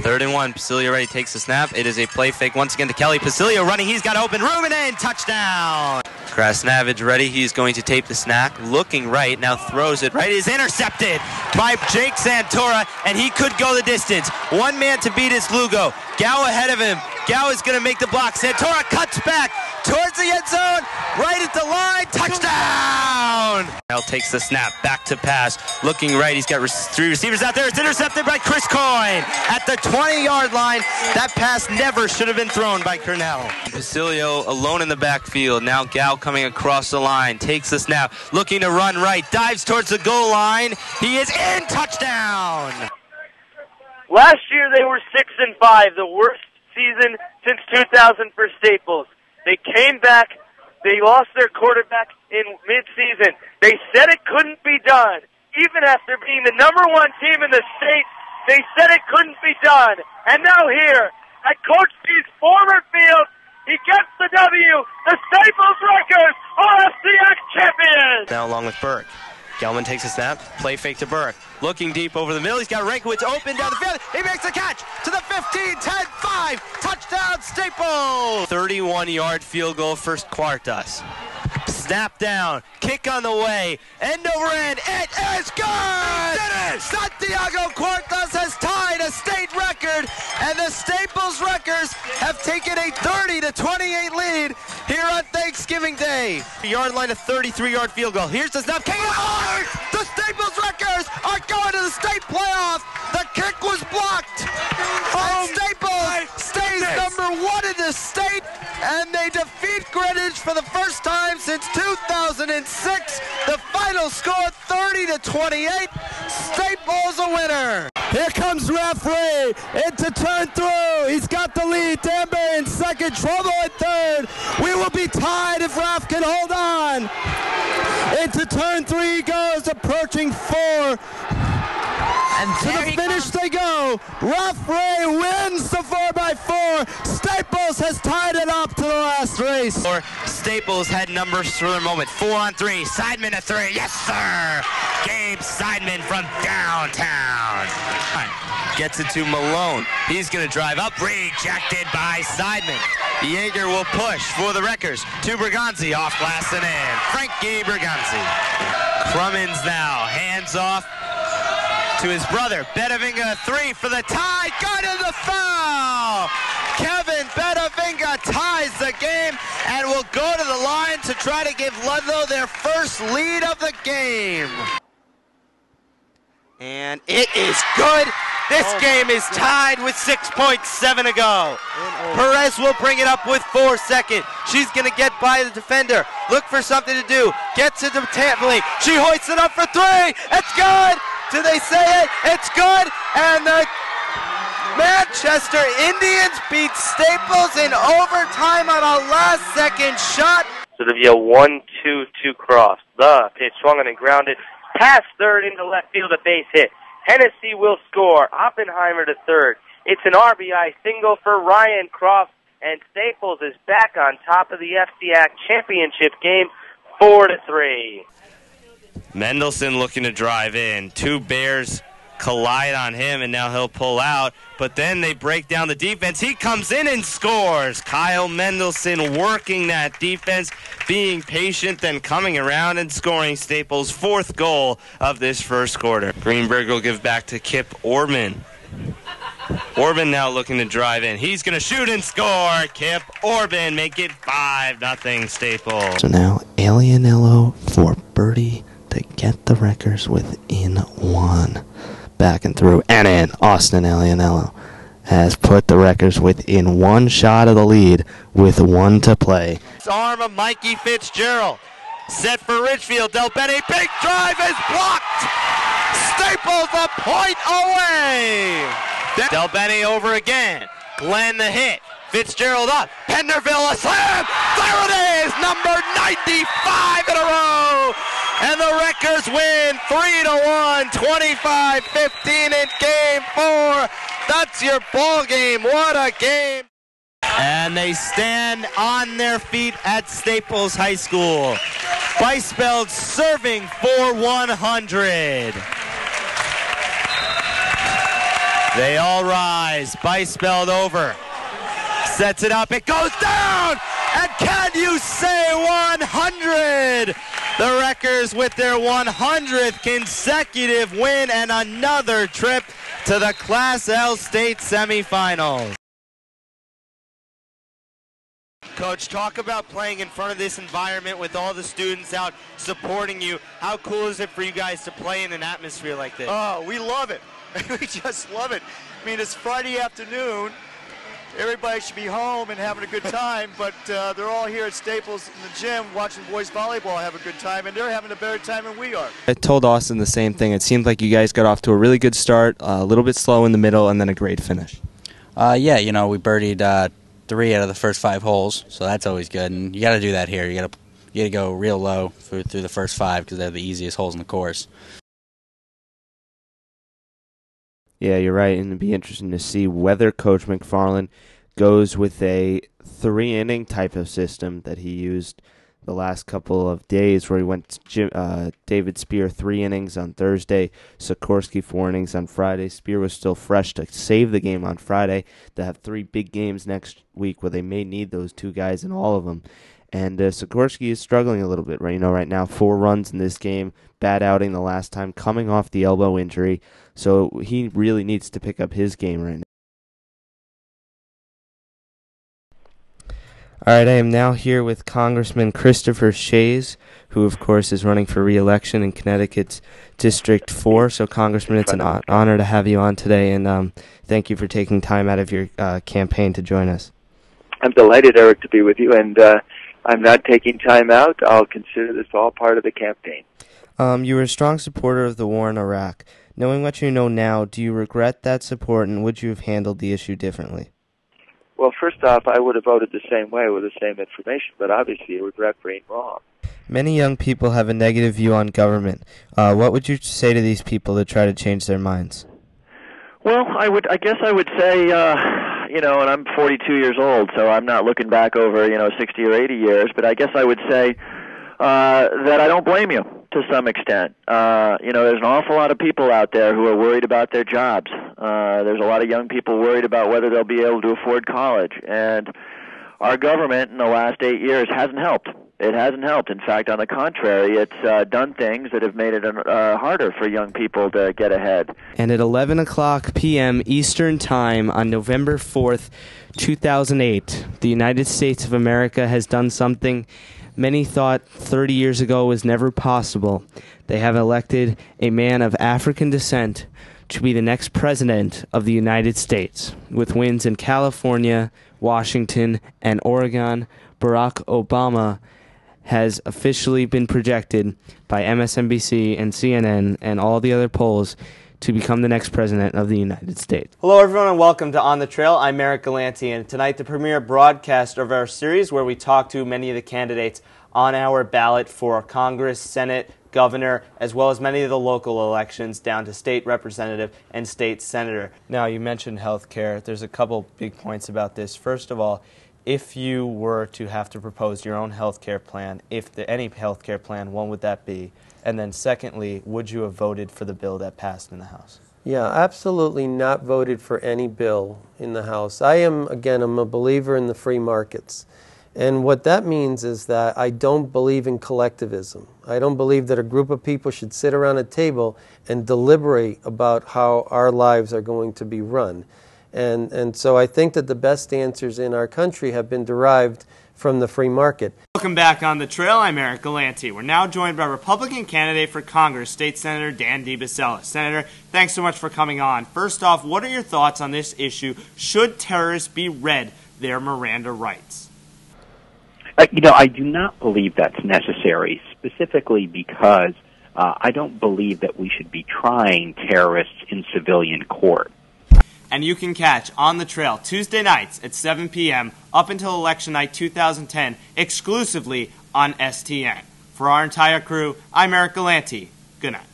3rd and 1. Pasilio ready, takes the snap. It is a play fake once again to Kelly. Pasilio running. He's got open room and in. Touchdown. Krasnavage ready. He's going to tape the snap. Looking right. Now throws it right. It is intercepted by Jake Santora, and he could go the distance. One man to beat is Lugo. Gow ahead of him. Gow is going to make the block. Santora cuts back towards the end zone. Right at the line. Touchdown. Now takes the snap. Back to pass. Looking right. He's got 3 receivers out there. It's intercepted by Chris Coyne at the 20-yard line. That pass never should have been thrown by Cornell. Pasilio alone in the backfield. Now Gow coming across the line. Takes the snap. Looking to run right. Dives towards the goal line. He is in. Touchdown. Last year they were 6-5, the worst season since 2000 for Staples. They came back. They lost their quarterback in mid-season. They said it couldn't be done. Even after being the #1 team in the state, they said it couldn't be done. And now here, at Coach G's former field, he gets the W. The Staples Rutgers are FCX champions. Now along with Burke. Gelman takes a snap, play fake to Burke. Looking deep over the middle, he's got Rankowitz open down the field. He makes the catch to the 15, 10, 5. Touchdown, Staples! 31-yard field goal for Cuartas. Snap down, kick on the way, end over end. It is good! Santiago Cuartas has tied a state record, and the Staples Wreckers have taken a 30-28 lead here on Thanksgiving Day. Yard line, a 33-yard field goal. Here's the snap. Kick it. The Staples Wreckers are going to the state playoff. The kick was blocked. And Staples stays #1 in the state, and they defeat Greenwich for the first time since 2006. The final score 30-28. Staples a winner. Here comes referee into turn through. He's got the lead. Danbury in second, trouble at third. We will be tied if Raf can hold on. Into turn 3 he goes, approaching 4. And to the finish they go. Referee wins the 4x4. Staples has tied it up to the last race. Staples had numbers for the moment. 4 on 3. Seidman at 3. Yes, sir. Gabe Seidman from downtown. Gets it to Malone. He's going to drive up. Rejected by Seidman. Yeager will push for the Wreckers. To Berganzi. Off glass and in. Frankie Berganzi. Crummins now. Hands off to his brother. Bedavinga 3 for the tie. Good in the foul. Kevin Bedavinga ties the game and will go to the line to try to give Ludlow their first lead of the game. And it is good. This game is tied with 6.7 to go. Perez will bring it up with 4 seconds. She's going to get by the defender. Look for something to do. Gets it to Tampley. She hoists it up for 3. It's good. Do they say it? It's good. And the Manchester Indians beat Staples in overtime on a last-second shot. So there'll be a 1-2-2 cross. The pitch swung and grounded. Past third into left field, a base hit. Hennessy will score. Oppenheimer to third. It's an RBI single for Ryan Croft, and Staples is back on top of the FCAC championship game, 4-3. Mendelson looking to drive in. 2 Bears collide on him, and now he'll pull out. But then they break down the defense. He comes in and scores. Kyle Mendelson working that defense, being patient, then coming around and scoring Staples' 4th goal of this first quarter. Greenberg will give back to Kip Orban. Orban now looking to drive in. He's going to shoot and score. Kip Orban make it 5-0 Staples. So now Alianello for birdie to get the Wreckers within 1. Back and through and in. Austin Alianello has put the Wreckers within 1 shot of the lead with 1 to play. Arm of Mikey Fitzgerald. Set for Richfield. Del Bene. Big drive is blocked. Staples a point away. Del Bene over again. Glenn the hit. Fitzgerald up. Penderville a slam. There it is. Number 95 in a row. And the Wreckers win 3-1, 25-15 in game 4. That's your ball game. What a game. And they stand on their feet at Staples High School. Weisfeld serving for 100. They all rise. Bice spelled over. Sets it up. It goes down. And can you say 100? The Wreckers with their 100th consecutive win and another trip to the Class L state semifinals. Coach, talk about playing in front of this environment with all the students out supporting you. How cool is it for you guys to play in an atmosphere like this? Oh, we love it. We just love it. I mean, it's Friday afternoon. Everybody should be home and having a good time, but they're all here at Staples in the gym watching boys volleyball have a good time, and they're having a better time than we are. I told Austin the same thing. It seemed like you guys got off to a really good start, a little bit slow in the middle, and then a great finish. Yeah, you know, we birdied 3 out of the first 5 holes, so that's always good. And you got to do that here. You got to go real low through the first 5 because they're the easiest holes in the course. Yeah, you're right, and it'd be interesting to see whether Coach McFarland goes with a 3-inning type of system that he used the last couple of days, where he went David Spear 3 innings on Thursday, Sikorsky 4 innings on Friday. Spear was still fresh to save the game on Friday. They have 3 big games next week where they may need those 2 guys in all of them. And Sikorsky is struggling a little bit right now. 4 runs in this game, bad outing the last time, coming off the elbow injury. So he really needs to pick up his game right now. All right, I am now here with Congressman Christopher Shays, who, of course, is running for re-election in Connecticut's District 4. So, Congressman, it's an honor to have you on today, and thank you for taking time out of your campaign to join us. I'm delighted, Eric, to be with you, and I'm not taking time out. I'll consider this all part of the campaign. You were a strong supporter of the war in Iraq. Knowing what you know now, do you regret that support, and would you have handled the issue differently? Well, first off, I would have voted the same way with the same information, but obviously I regret being wrong. Many young people have a negative view on government. What would you say to these people to try to change their minds? Well, I guess I would say, and I'm 42 years old, so I'm not looking back over, 60 or 80 years, but I guess I would say that I don't blame you to some extent. There's an awful lot of people out there who are worried about their jobs. There's a lot of young people worried about whether they'll be able to afford college. And our government in the last 8 years hasn't helped. It hasn't helped. In fact, on the contrary, it's done things that have made it harder for young people to get ahead. And at 11 o'clock p.m. Eastern Time on November 4th, 2008, the United States of America has done something many thought 30 years ago was never possible. They have elected a man of African descent to be the next president of the United States. With wins in California, Washington, and Oregon, Barack Obama has officially been projected by MSNBC and CNN and all the other polls to become the next president of the United States. Hello, everyone, and welcome to On the Trail. I'm Eric Gallanty, and tonight the premiere broadcast of our series where we talk to many of the candidates on our ballot for Congress, Senate, governor, as well as many of the local elections down to state representative and state senator. Now, you mentioned health care. There's a couple big points about this. First of all, if you were to have to propose your own health care plan, any health care plan, what would that be? And then secondly, would you have voted for the bill that passed in the House? Yeah, absolutely not voted for any bill in the House. I'm a believer in the free markets. And what that means is that I don't believe in collectivism. I don't believe that a group of people should sit around a table and deliberate about how our lives are going to be run. And so I think that the best answers in our country have been derived from the free market. Welcome back on the trail. I'm Eric Gallanty. We're now joined by Republican candidate for Congress, State Senator Dan DiBasella. Senator, thanks so much for coming on. First off, what are your thoughts on this issue? Should terrorists be read their Miranda rights? I do not believe that's necessary, specifically because I don't believe that we should be trying terrorists in civilian court. And you can catch On the Trail Tuesday nights at 7 p.m. up until Election Night 2010 exclusively on STN. For our entire crew, I'm Eric Gallanty. Good night.